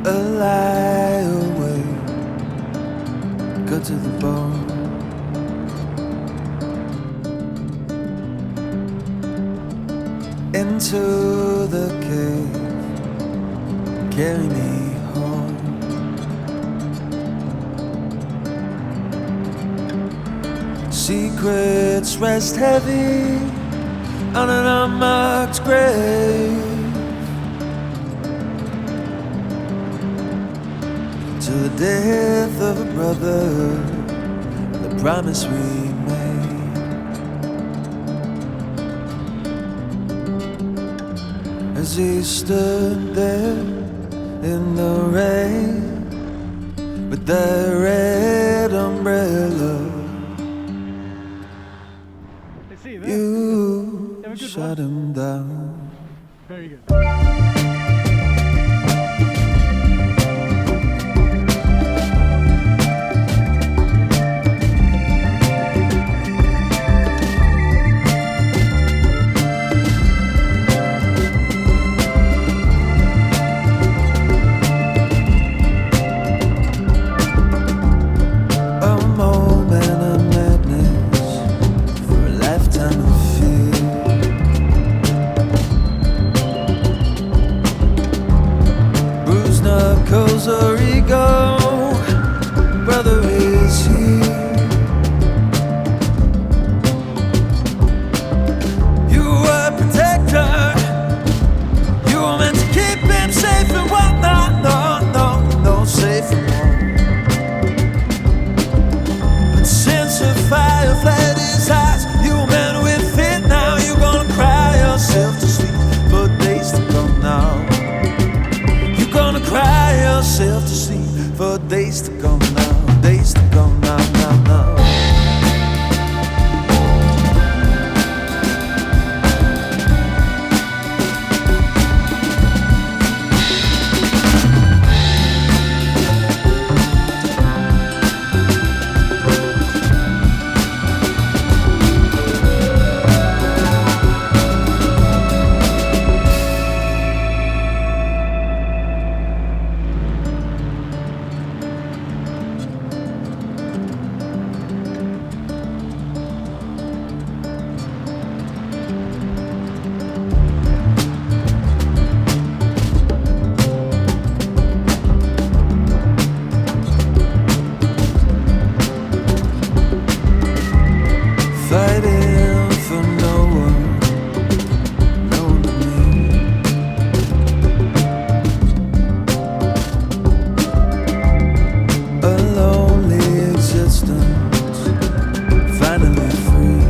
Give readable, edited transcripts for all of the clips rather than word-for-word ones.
A lie away, go to the bone. Into the cave, carry me home. Secrets rest heavy on an unmarked grave, to the death of a brother, the promise we made. As he stood there in the rain with that red umbrella, you shut him down. Very good. Or ego, brother is here. You were a protector, you were meant to keep him safe and whatnot. No, safe and warm. But since the fire fled his eyes, you were meant with it now. You're gonna cry yourself to sleep for days to come now. You're gonna cry yourself to sleep for days to come now, days to come now. Fighting for no one, no one but me. A lonely existence, finally free.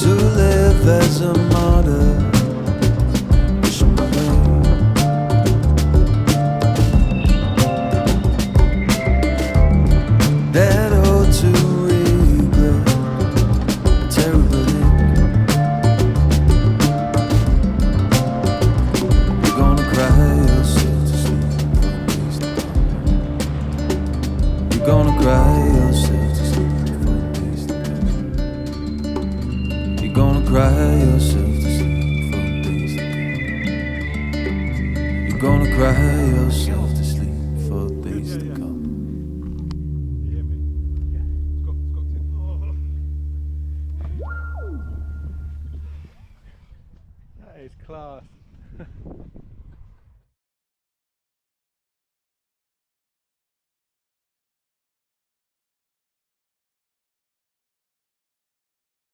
To live as a martyr, wishing my way. That ode to regret, a terrible ink. You're gonna cry yourself to sleep for days to come. You're gonna cry yourself to sleep for days to come. You're gonna cry yourself to sleep for days to come. You're gonna cry yourself to sleep for days to come. That is class.